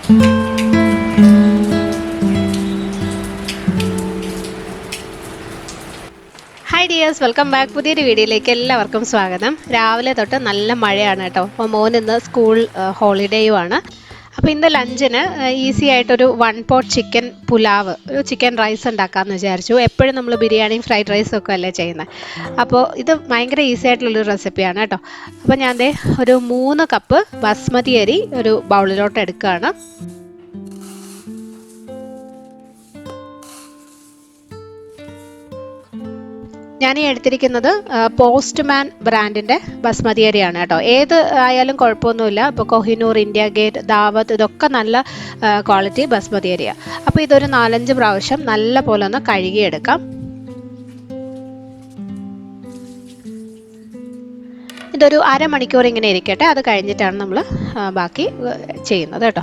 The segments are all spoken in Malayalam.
Hi dears, welcome back. പുതിയൊരു വീഡിയോയിലേക്ക് എല്ലാവർക്കും സ്വാഗതം. രാവിലെ തൊട്ട് നല്ല മഴയാണ് കേട്ടോ. അപ്പോൾ മോൻ ഇന്ന് സ്കൂൾ ഹോളിഡേയുമാണ്. അപ്പോൾ ഇന്ന് ലഞ്ചിന് ഈസി ആയിട്ടൊരു 1 പോട്ട് ചിക്കൻ പുലാവ്, ഒരു ചിക്കൻ റൈസ് ഉണ്ടാക്കാമെന്ന് വിചാരിച്ചു. എപ്പോഴും നമ്മൾ ബിരിയാണിയും ഫ്രൈഡ് റൈസും ഒക്കെ അല്ലേ ചെയ്യുന്നത്. അപ്പോൾ ഇത് ഭയങ്കര ഈസി ആയിട്ടുള്ളൊരു റെസിപ്പിയാണ് കേട്ടോ. അപ്പോൾ ഞാൻ ഒരു 3 കപ്പ് ബസ്മതി അരി ഒരു ബൗളിലോട്ട് എടുക്കുകയാണ്. ഞാൻ ഈ എടുത്തിരിക്കുന്നത് പോസ്റ്റ്മാൻ ബ്രാൻഡിൻ്റെ ബസ്മതി അരിയാണ് കേട്ടോ. ഏത് ആയാലും കുഴപ്പമൊന്നുമില്ല. ഇപ്പോൾ കൊഹിനൂർ, ഇന്ത്യ ഗേറ്റ്, ദാവത്ത്, ഇതൊക്കെ നല്ല ക്വാളിറ്റി ബസ്മതി അരിയാണ്. അപ്പോൾ ഇതൊരു 4-5 പ്രാവശ്യം നല്ല പോലെ ഒന്ന് കഴുകിയെടുക്കാം. ഇതൊരു അരമണിക്കൂർ ഇങ്ങനെ ഇരിക്കട്ടെ. അത് കഴിഞ്ഞിട്ടാണ് നമ്മൾ ബാക്കി ചെയ്യുന്നത് കേട്ടോ.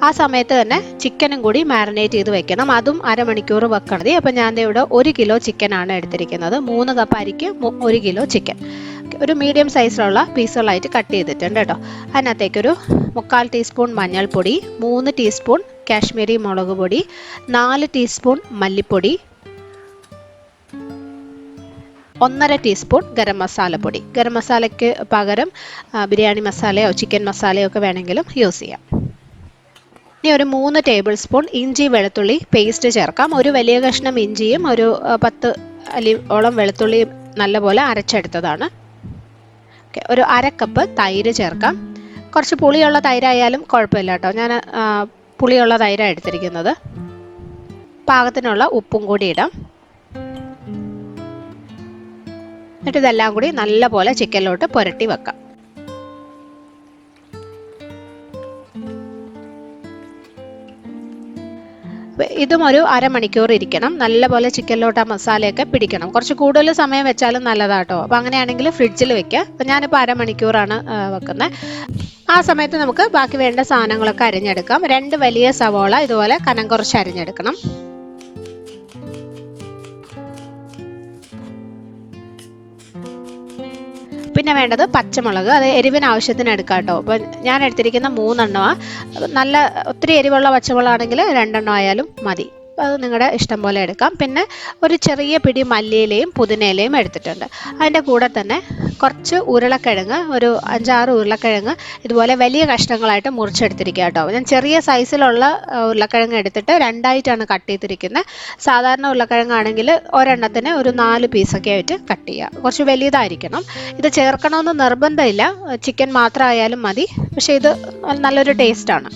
ആ സമയത്ത് തന്നെ ചിക്കനും കൂടി മാരിനേറ്റ് ചെയ്ത് വെക്കണം. അതും അരമണിക്കൂർ വെക്കണത്. അപ്പം ഞാൻ ഇവിടെ 1 കിലോ ചിക്കനാണ് എടുത്തിരിക്കുന്നത്. 3 കപ്പ് അരിക്ക് 1 കിലോ ചിക്കൻ. ഒരു മീഡിയം സൈസിലുള്ള പീസുകളായിട്ട് കട്ട് ചെയ്തിട്ടുണ്ട് കേട്ടോ. അതിനകത്തേക്കൊരു 1/4 ടീസ്പൂൺ മഞ്ഞൾപ്പൊടി, 3 ടീസ്പൂൺ കാശ്മീരി മുളക് പൊടി, 4 ടീസ്പൂൺ മല്ലിപ്പൊടി, 1/2 ടീസ്പൂൺ ഗരം മസാലപ്പൊടി. ഗരം മസാലയ്ക്ക് പകരം ബിരിയാണി മസാലയോ ചിക്കൻ മസാലയോ ഒക്കെ വേണമെങ്കിലും യൂസ് ചെയ്യാം. ഇനി ഒരു 3 ടേബിൾ സ്പൂൺ ഇഞ്ചി വെളുത്തുള്ളി പേസ്റ്റ് ചേർക്കാം. ഒരു വലിയ കഷ്ണം ഇഞ്ചിയും ഒരു 10 അല്ലിയോളം വെളുത്തുള്ളിയും നല്ലപോലെ അരച്ചെടുത്തതാണ്. ഒരു 1/2 കപ്പ് തൈര് ചേർക്കാം. കുറച്ച് പുളിയുള്ള തൈരായാലും കുഴപ്പമില്ല കേട്ടോ. ഞാൻ പുളിയുള്ള തൈരാണ് എടുത്തിരിക്കുന്നത്. പാകത്തിനുള്ള ഉപ്പും കൂടി ഇടാം. എന്നിട്ട് ഇതെല്ലാം കൂടി നല്ലപോലെ ചിക്കനിലോട്ട് പുരട്ടി വെക്കാം. ഇതും ഒരു അരമണിക്കൂർ ഇരിക്കണം. നല്ലപോലെ ചിക്കനിലോട്ട് ആ മസാലയൊക്കെ പിടിക്കണം. കുറച്ച് കൂടുതൽ സമയം വെച്ചാലും നല്ലതാട്ടോ. അപ്പോൾ അങ്ങനെയാണെങ്കിൽ ഫ്രിഡ്ജിൽ വെക്കുക. അപ്പോൾ ഞാനിപ്പോൾ അരമണിക്കൂറാണ് വെക്കുന്നത്. ആ സമയത്ത് നമുക്ക് ബാക്കി വേണ്ട സാധനങ്ങളൊക്കെ അരിഞ്ഞെടുക്കാം. 2 വലിയ സവോള ഇതുപോലെ കനം കുറച്ച് അരിഞ്ഞെടുക്കണം. പിന്നെ വേണ്ടത് പച്ചമുളക്. അത് എരിവിന് ആവശ്യത്തിന് എടുക്കാം കേട്ടോ. അപ്പോൾ ഞാൻ എടുത്തിരിക്കുന്ന 3 എണ്ണമാണ്. നല്ല ഒത്തിരി എരിവുള്ള പച്ചമുളകാണെങ്കിൽ 2 എണ്ണം ആയാലും മതി. അത് നിങ്ങളുടെ ഇഷ്ടം പോലെ എടുക്കാം. പിന്നെ ഒരു ചെറിയ പിടി മല്ലിയിലയും പുതിനയിലയും എടുത്തിട്ടുണ്ട്. അതിൻ്റെ കൂടെ തന്നെ കുറച്ച് ഉരുളക്കിഴങ്ങ്, ഒരു 5-6 ഉരുളക്കിഴങ്ങ് ഇതുപോലെ വലിയ കഷ്ണങ്ങളായിട്ട് മുറിച്ചെടുത്തിരിക്കുക കേട്ടോ. ഞാൻ ചെറിയ സൈസിലുള്ള ഉരുളക്കിഴങ്ങ് എടുത്തിട്ട് 2ആയിട്ടാണ് കട്ട് ചെയ്തിരിക്കുന്നത്. സാധാരണ ഉരുളക്കിഴങ്ങാണെങ്കിൽ ഒരെണ്ണത്തിന് ഒരു 4 പീസൊക്കെ ആയിട്ട് കട്ട് ചെയ്യുക. കുറച്ച് വലിയതായിരിക്കണം. ഇത് ചേർക്കണമെന്ന് നിർബന്ധമില്ല. ചിക്കൻ മാത്രമായാലും മതി. പക്ഷേ ഇത് നല്ലൊരു ടേസ്റ്റാണ്.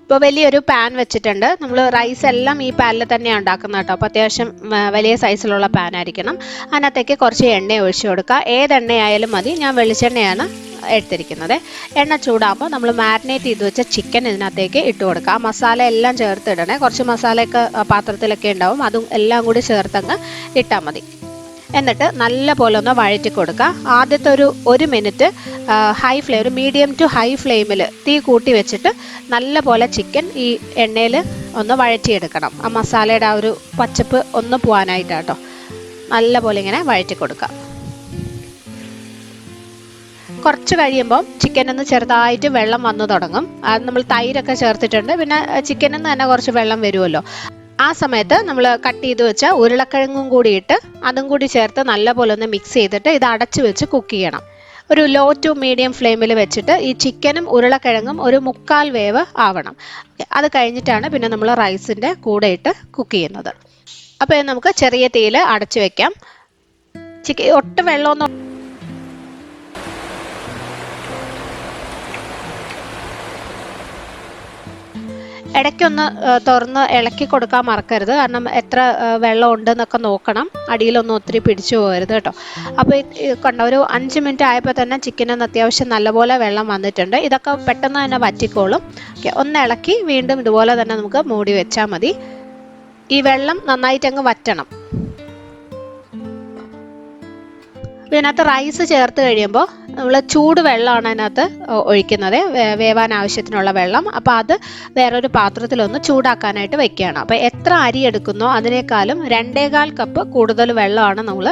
ഇപ്പോൾ വലിയൊരു പാൻ വെച്ചിട്ടുണ്ട്. നമ്മൾ റൈസ് എല്ലാം ഈ പാനിൽ തന്നെയാണ് ഉണ്ടാക്കുന്നത് കേട്ടോ. അപ്പോൾ അത്യാവശ്യം വലിയ സൈസിലുള്ള പാൻ ആയിരിക്കണം. അതിനകത്തേക്ക് കുറച്ച് എണ്ണ ഒഴിച്ചു കൊടുക്കുക. ഏതെണ്ണയായാലും മതി. ഞാൻ വെളിച്ചെണ്ണയാണ് എടുത്തിരിക്കുന്നത്. എണ്ണ ചൂടാകുമ്പോൾ നമ്മൾ മാരിനേറ്റ് ചെയ്ത് വെച്ച ചിക്കൻ ഇതിനകത്തേക്ക് ഇട്ട് കൊടുക്കുക. ആ മസാല എല്ലാം ചേർത്ത് ഇടണേ. കുറച്ച് മസാലയൊക്കെ പാത്രത്തിലൊക്കെ ഉണ്ടാവും. അതും എല്ലാം കൂടി ചേർത്തങ്ങ് ഇട്ടാൽ മതി. എന്നിട്ട് നല്ല പോലെ ഒന്ന് വഴറ്റി കൊടുക്കുക. ആദ്യത്തെ ഒരു 1 മിനിറ്റ് ഹൈ ഫ്ലെയിം, ഒരു മീഡിയം ടു ഹൈ ഫ്ലെയിമിൽ തീ കൂട്ടി വെച്ചിട്ട് നല്ല പോലെ ചിക്കൻ ഈ എണ്ണയിൽ ഒന്ന് വഴറ്റിയെടുക്കണം. ആ മസാലയുടെ ആ ഒരു പച്ചപ്പ് ഒന്ന് പോകാനായിട്ടാട്ടോ. നല്ല പോലെ ഇങ്ങനെ വഴറ്റി കൊടുക്കുക. കുറച്ച് കഴിയുമ്പോൾ ചിക്കൻ ഒന്ന് ചെറുതായിട്ട് വെള്ളം വന്നു തുടങ്ങും. അത് നമ്മൾ തൈരൊക്കെ ചേർത്തിട്ടുണ്ട്. പിന്നെ ചിക്കനിൽ നിന്ന് തന്നെ കുറച്ച് വെള്ളം വരുമല്ലോ. ആ സമയത്ത് നമ്മൾ കട്ട് ചെയ്ത് വെച്ച ഉരുളക്കിഴങ്ങും കൂടി ഇട്ട് അതും കൂടി ചേർത്ത് നല്ലപോലെ ഒന്ന് മിക്സ് ചെയ്തിട്ട് ഇത് അടച്ചു വെച്ച് കുക്ക് ചെയ്യണം. ഒരു ലോ ടു മീഡിയം ഫ്ലെയിമിൽ വെച്ചിട്ട് ഈ ചിക്കനും ഉരുളക്കിഴങ്ങും ഒരു 1/4 വേവ് ആവണം. അത് കഴിഞ്ഞിട്ടാണ് പിന്നെ നമ്മൾ റൈസിൻ്റെ കൂടെ ഇട്ട് കുക്ക് ചെയ്യുന്നത്. അപ്പോൾ നമുക്ക് ചെറിയ തീയിൽ അടച്ചു വെക്കാം. ഒട്ടും വെള്ളമൊന്നും ഇടയ്ക്കൊന്ന് തുറന്ന് ഇളക്കി കൊടുക്കാൻ മറക്കരുത്. കാരണം എത്ര വെള്ളം ഉണ്ടെന്നൊക്കെ നോക്കണം. അടിയിലൊന്നും ഒത്തിരി പിടിച്ചു പോകരുത് കേട്ടോ. അപ്പോൾ കണ്ട ഒരു 5 മിനിറ്റ് ആയപ്പോൾ തന്നെ ചിക്കനൊന്ന് അത്യാവശ്യം നല്ലപോലെ വെള്ളം വന്നിട്ടുണ്ട്. ഇതൊക്കെ പെട്ടെന്ന് തന്നെ വറ്റിക്കോളും. ഒന്ന് ഇളക്കി വീണ്ടും ഇതുപോലെ തന്നെ നമുക്ക് മൂടി വെച്ചാൽ മതി. ഈ വെള്ളം നന്നായിട്ടങ്ങ് വറ്റണം. ഇതിനകത്ത് റൈസ് ചേർത്ത് കഴിയുമ്പോൾ നമ്മൾ ചൂട് വെള്ളമാണ് അതിനകത്ത് ഒഴിക്കുന്നത്, വേവാൻ ആവശ്യത്തിനുള്ള വെള്ളം. അപ്പോൾ അത് വേറൊരു പാത്രത്തിലൊന്ന് ചൂടാക്കാനായിട്ട് വെക്കുകയാണ്. അപ്പോൾ എത്ര അരി എടുക്കുന്നോ അതിനേക്കാളും 2.25 കപ്പ് കൂടുതൽ വെള്ളമാണ് നമ്മൾ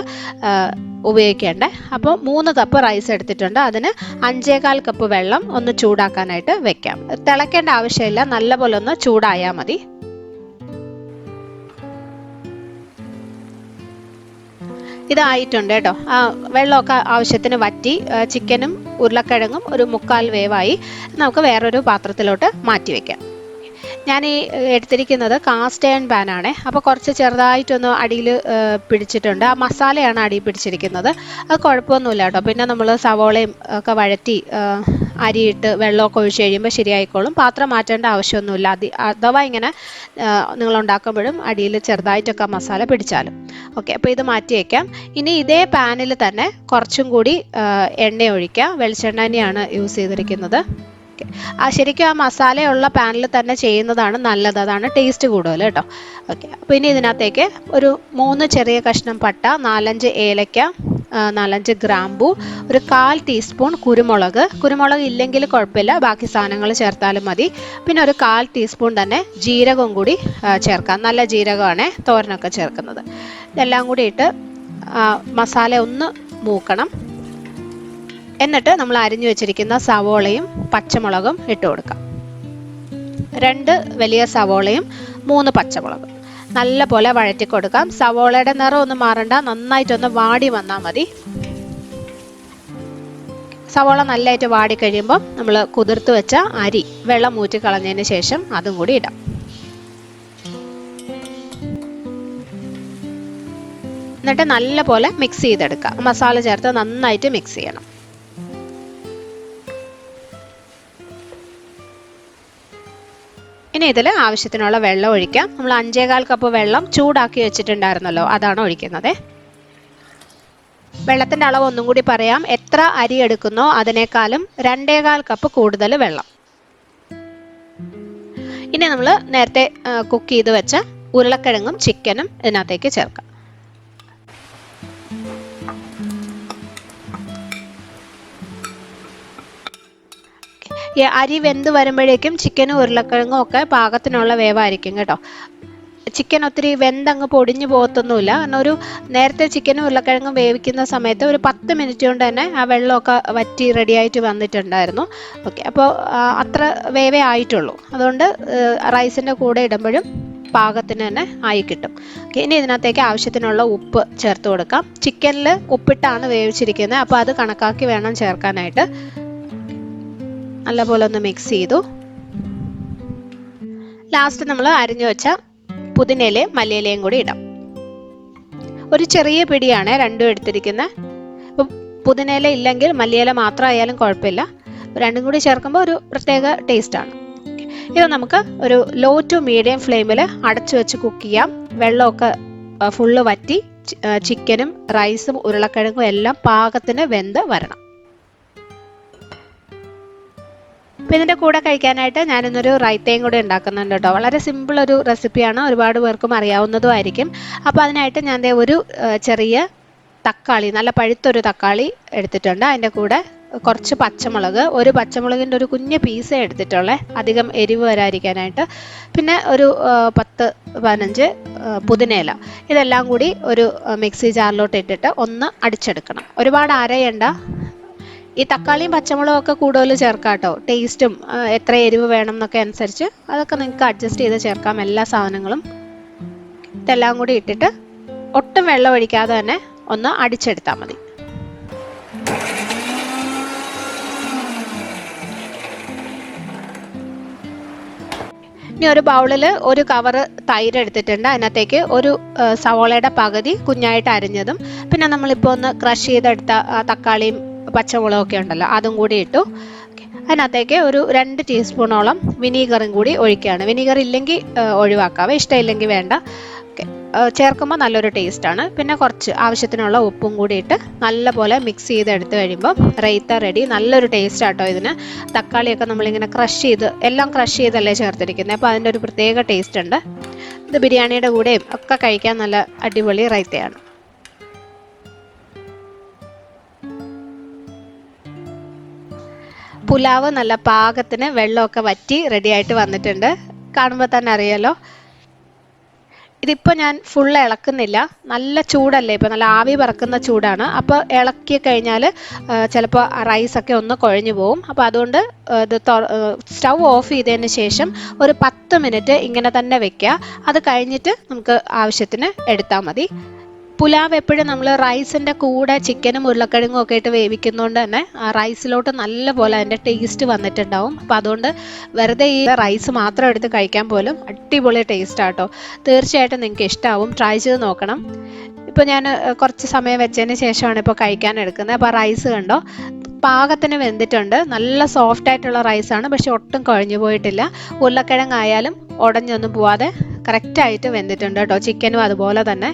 ഉപയോഗിക്കേണ്ടത്. അപ്പോൾ 3 കപ്പ് റൈസ് എടുത്തിട്ടുണ്ട്, അതിന് 5.25 കപ്പ് വെള്ളം ഒന്ന് ചൂടാക്കാനായിട്ട് വെക്കാം. തിളയ്ക്കേണ്ട ആവശ്യമില്ല, നല്ലപോലെ ഒന്ന് ചൂടായാൽ മതി. ഇതായിട്ടുണ്ട് കേട്ടോ. വെള്ളമൊക്കെ ആവശ്യത്തിന് വറ്റി, ചിക്കനും ഉരുളക്കിഴങ്ങും ഒരു 1/4 വേവായി. നമുക്ക് വേറൊരു പാത്രത്തിലോട്ട് മാറ്റി വയ്ക്കാം. ഞാൻ ഈ എടുത്തിരിക്കുന്നത് കാസ്റ്റ് അയൺ പാനാണ്. അപ്പോൾ കുറച്ച് ചെറുതായിട്ടൊന്ന് അടിയിൽ പിടിച്ചിട്ടുണ്ട്. ആ മസാലയാണ് അടിയിൽ പിടിച്ചിരിക്കുന്നത്. അത് കുഴപ്പമൊന്നുമില്ല കേട്ടോ. പിന്നെ നമ്മൾ സവോളയും ഒക്കെ വഴറ്റി അരിയിട്ട് വെള്ളമൊക്കെ ഒഴിച്ച് കഴിയുമ്പോൾ ശരിയായിക്കോളും. പാത്രം മാറ്റേണ്ട ആവശ്യമൊന്നുമില്ല. അഥവാ ഇങ്ങനെ നിങ്ങൾ ഉണ്ടാക്കുമ്പോഴും അടിയിൽ ചെറുതായിട്ടൊക്കെ മസാല പിടിച്ചാലും. ഓക്കെ, അപ്പോൾ ഇത് മാറ്റി വയ്ക്കാം. ഇനി ഇതേ പാനിൽ തന്നെ കുറച്ചും കൂടി എണ്ണ ഒഴിക്കുക. വെളിച്ചെണ്ണ തന്നെയാണ് യൂസ് ചെയ്തിരിക്കുന്നത്. ശരിക്കും ആ മസാലയുള്ള പാനിൽ തന്നെ ചെയ്യുന്നതാണ് നല്ലത്, അതാണ് ടേസ്റ്റ് കൂടുതൽ കേട്ടോ. ഓക്കെ, അപ്പോൾ ഇനി ഇതിനകത്തേക്ക് ഒരു 3 ചെറിയ കഷ്ണം പട്ട, 4-5 ഏലക്ക, 4-5 ഗ്രാമ്പൂ, ഒരു 1/4 ടീസ്പൂൺ കുരുമുളക് ഇല്ലെങ്കിൽ കുഴപ്പമില്ല, ബാക്കി സാധനങ്ങൾ ചേർത്താലും മതി. പിന്നെ ഒരു 1/4 ടീസ്പൂൺ തന്നെ ജീരകവും കൂടി ചേർക്കാം. നല്ല ജീരകമാണ് തോരനൊക്കെ ചേർക്കുന്നത്. ഇതെല്ലാം കൂടി ഇട്ട് മസാല ഒന്ന് മൂക്കണം. എന്നിട്ട് നമ്മൾ അരിഞ്ഞു വെച്ചിരിക്കുന്ന സവോളയും പച്ചമുളകും ഇട്ട് കൊടുക്കാം. 2 വലിയ സവോളയും 3 പച്ചമുളകും നല്ല പോലെ വഴറ്റി കൊടുക്കാം. സവോളയുടെ നിറം ഒന്നും മാറണ്ട, നന്നായിട്ടൊന്ന് വാടി വന്നാൽ മതി. സവോള നല്ലതായിട്ട് വാടി കഴിയുമ്പോൾ നമ്മൾ കുതിർത്ത് വെച്ച അരി വെള്ളം ഊറ്റി കളഞ്ഞതിന് ശേഷം അതും കൂടി ഇടാം. എന്നിട്ട് നല്ല പോലെ മിക്സ് ചെയ്തെടുക്കാം. മസാല ചേർത്ത് നന്നായിട്ട് മിക്സ് ചെയ്യണം. ഇനി ഇതിൽ ആവശ്യത്തിനുള്ള വെള്ളം ഒഴിക്കാം. നമ്മൾ 5.25 കപ്പ് വെള്ളം ചൂടാക്കി വെച്ചിട്ടുണ്ടായിരുന്നല്ലോ, അതാണ് ഒഴിക്കുന്നത്. വെള്ളത്തിൻ്റെ അളവ് ഒന്നും കൂടി പറയാം. എത്ര അരി എടുക്കുന്നോ അതിനേക്കാളും 2.25 കപ്പ് കൂടുതൽ വെള്ളം. ഇനി നമ്മൾ നേരത്തെ കുക്ക് ചെയ്ത് വെച്ച ഉരുളക്കിഴങ്ങും ചിക്കനും ഇതിനകത്തേക്ക് ചേർക്കാം. അരി വെന്ത് വരുമ്പോഴേക്കും ചിക്കനും ഉരുളക്കിഴങ്ങും ഒക്കെ പാകത്തിനുള്ള വേവായിരിക്കും കേട്ടോ. ചിക്കൻ ഒത്തിരി വെന്തങ്ങ് പൊടിഞ്ഞു പോകത്തൊന്നുമില്ല. കാരണം നേരത്തെ ചിക്കനും ഉരുളക്കിഴങ്ങും വേവിക്കുന്ന സമയത്ത് ഒരു 10 മിനിറ്റ് കൊണ്ട് തന്നെ ആ വെള്ളമൊക്കെ വറ്റി റെഡിയായിട്ട് വന്നിട്ടുണ്ടായിരുന്നു. ഓക്കെ, അപ്പോൾ അത്ര വേവേ ആയിട്ടുള്ളൂ. അതുകൊണ്ട് റൈസിൻ്റെ കൂടെ ഇടുമ്പോഴും പാകത്തിന് തന്നെ ആയി കിട്ടും. ഇനി ഇതിനകത്തേക്ക് ആവശ്യത്തിനുള്ള ഉപ്പ് ചേർത്ത് കൊടുക്കാം. ചിക്കനിൽ ഉപ്പിട്ടാണ് വേവിച്ചിരിക്കുന്നത്, അപ്പോൾ അത് കണക്കാക്കി വേണം ചേർക്കാനായിട്ട്. നല്ലപോലെ ഒന്ന് മിക്സ് ചെയ്തു. ലാസ്റ്റ് നമ്മൾ അരിഞ്ഞു വെച്ച പുതിനയിലയും മല്ലിയിലയും കൂടി ഇടാം. ഒരു ചെറിയ പിടിയാണ് രണ്ടും എടുത്തിരിക്കുന്നത്. ഇപ്പം പുതിനയില ഇല്ലെങ്കിൽ മല്ലിയില മാത്രമായാലും കുഴപ്പമില്ല, രണ്ടും കൂടി ചേർക്കുമ്പോൾ ഒരു പ്രത്യേക ടേസ്റ്റാണ്. ഇത് നമുക്ക് ഒരു ലോ ടു മീഡിയം ഫ്ലെയിമിൽ അടച്ചു വെച്ച് കുക്ക് ചെയ്യാം. വെള്ളമൊക്കെ ഫുള്ള് വറ്റി ചിക്കനും റൈസും ഉരുളക്കിഴങ്ങും എല്ലാം പാകത്തിന് വെന്ത് വരണം. അപ്പോൾ ഇതിൻ്റെ കൂടെ കഴിക്കാനായിട്ട് ഞാനിന്നൊരു റൈത്തയും കൂടി ഉണ്ടാക്കുന്നുണ്ട് കേട്ടോ. വളരെ സിമ്പിൾ ഒരു റെസിപ്പിയാണ്, ഒരുപാട് പേർക്കും അറിയാവുന്നതുമായിരിക്കും. അപ്പോൾ അതിനായിട്ട് ഞാൻ ഒരു ചെറിയ തക്കാളി, നല്ല പഴുത്തൊരു തക്കാളി എടുത്തിട്ടുണ്ട്. അതിൻ്റെ കൂടെ കുറച്ച് പച്ചമുളക്, ഒരു പച്ചമുളകിൻ്റെ ഒരു കുഞ്ഞ് പീസേ എടുത്തിട്ടുള്ളേ, അധികം എരിവ് വരാതിരിക്കാനായിട്ട്. പിന്നെ ഒരു 10-15 പുതിനയില. ഇതെല്ലാം കൂടി ഒരു മിക്സി ജാറിലോട്ട് ഇട്ടിട്ട് ഒന്ന് അടിച്ചെടുക്കണം. ഒരുപാട് അരയണ്ട. ഈ തക്കാളിയും പച്ചമുളകും ഒക്കെ കൂടുതൽ ചേർക്കാം കേട്ടോ. ടേസ്റ്റും എത്ര എരിവ് വേണം എന്നൊക്കെ അനുസരിച്ച് അതൊക്കെ നിങ്ങൾക്ക് അഡ്ജസ്റ്റ് ചെയ്ത് ചേർക്കാം, എല്ലാ സാധനങ്ങളും. ഇതെല്ലാം കൂടി ഇട്ടിട്ട് ഒട്ടും വെള്ളം ഒഴിക്കാതെ തന്നെ ഒന്ന് അടിച്ചെടുത്താൽ മതി. ഇനി ഒരു ബൗളിൽ ഒരു കവർ തൈര് എടുത്തിട്ടുണ്ട്. അതിനകത്തേക്ക് ഒരു സവോളയുടെ പകുതി കുഞ്ഞായിട്ട് അരിഞ്ഞതും പിന്നെ നമ്മളിപ്പോൾ ഒന്ന് ക്രഷ് ചെയ്തെടുത്ത തക്കാളിയും പച്ചമുളകൊക്കെ ഉണ്ടല്ലോ അതും കൂടി ഇട്ടു. അതിനകത്തേക്ക് ഒരു 2 ടീസ്പൂണോളം വിനീഗറും കൂടി ഒഴിക്കുകയാണ്. വിനീഗർ ഇല്ലെങ്കിൽ ഒഴിവാക്കാവേ, ഇഷ്ടമില്ലെങ്കിൽ വേണ്ട. ചേർക്കുമ്പോൾ നല്ലൊരു ടേസ്റ്റാണ്. പിന്നെ കുറച്ച് ആവശ്യത്തിനുള്ള ഉപ്പും കൂടി ഇട്ട് നല്ലപോലെ മിക്സ് ചെയ്തെടുത്ത് കഴിയുമ്പോൾ റൈത്ത റെഡി. നല്ലൊരു ടേസ്റ്റ് ആട്ടോ ഇതിന്. തക്കാളിയൊക്കെ നമ്മളിങ്ങനെ എല്ലാം ക്രഷ് ചെയ്തല്ലേ ചേർത്തിരിക്കുന്നത്, അപ്പോൾ അതിൻ്റെ ഒരു പ്രത്യേക ടേസ്റ്റ് ഉണ്ട്. ഇത് ബിരിയാണിയുടെ കൂടെയും ഒക്കെ കഴിക്കാൻ നല്ല അടിപൊളി റൈത്തയാണ്. പുലാവ് നല്ല പാകത്തിന് വെള്ളമൊക്കെ വറ്റി റെഡി ആയിട്ട് വന്നിട്ടുണ്ട്. കാണുമ്പോൾ തന്നെ അറിയാലോ. ഇതിപ്പോൾ ഞാൻ ഫുൾ ഇളക്കുന്നില്ല, നല്ല ചൂടല്ലേ, ഇപ്പോൾ നല്ല ആവി പറക്കുന്ന ചൂടാണ്. അപ്പോൾ ഇളക്കി കഴിഞ്ഞാൽ ചിലപ്പോൾ റൈസൊക്കെ ഒന്ന് കുഴഞ്ഞു പോകും. അപ്പോൾ അതുകൊണ്ട് ഇത് സ്റ്റൗ ഓഫ് ചെയ്തതിന് ശേഷം ഒരു 10 മിനിറ്റ് ഇങ്ങനെ തന്നെ വെക്കുക. അത് കഴിഞ്ഞിട്ട് നമുക്ക് ആവശ്യത്തിന് എടുത്താൽ മതി. പുലാവ് എപ്പോഴും നമ്മൾ റൈസിൻ്റെ കൂടെ ചിക്കനും ഉരുളക്കിഴങ്ങും ഒക്കെ ഇട്ട് വേവിക്കുന്നതുകൊണ്ട് തന്നെ റൈസിലോട്ട് നല്ലപോലെ അതിൻ്റെ ടേസ്റ്റ് വന്നിട്ടുണ്ടാവും. അപ്പോൾ അതുകൊണ്ട് വെറുതെ ഈ റൈസ് മാത്രം എടുത്ത് കഴിക്കാൻ പോലും അടിപൊളി ടേസ്റ്റ് ആട്ടോ. തീർച്ചയായിട്ടും നിങ്ങൾക്ക് ഇഷ്ടമാവും, ട്രൈ ചെയ്ത് നോക്കണം. ഇപ്പോൾ ഞാൻ കുറച്ച് സമയം വെച്ചതിന് ശേഷമാണ് ഇപ്പോൾ കഴിക്കാൻ എടുക്കുന്നത്. അപ്പോൾ റൈസ് കണ്ടോ, പാകത്തിന് വെന്തിട്ടുണ്ട്. നല്ല സോഫ്റ്റ് ആയിട്ടുള്ള റൈസാണ്, പക്ഷെ ഒട്ടും കുഴഞ്ഞു പോയിട്ടില്ല. ഉരുളക്കിഴങ്ങായാലും ഉടഞ്ഞൊന്നും പോവാതെ കറക്റ്റായിട്ട് വെന്തിട്ടുണ്ട് കേട്ടോ. ചിക്കനും അതുപോലെ തന്നെ.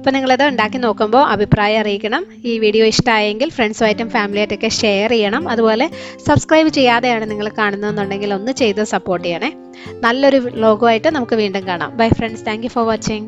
അപ്പോൾ നിങ്ങളിത് ഉണ്ടാക്കി നോക്കുമ്പോൾ അഭിപ്രായം അറിയിക്കണം. ഈ വീഡിയോ ഇഷ്ടമായെങ്കിൽ ഫ്രണ്ട്സുമായിട്ടും ഫാമിലിയായിട്ടൊക്കെ ഷെയർ ചെയ്യണം. അതുപോലെ സബ്സ്ക്രൈബ് ചെയ്യാതെയാണ് നിങ്ങൾ കാണുന്നതെന്നുണ്ടെങ്കിൽ ഒന്ന് ചെയ്ത് സപ്പോർട്ട് ചെയ്യണേ. നല്ലൊരു വ്ലോഗുമായിട്ട് നമുക്ക് വീണ്ടും കാണാം. Bye friends, thank you for watching.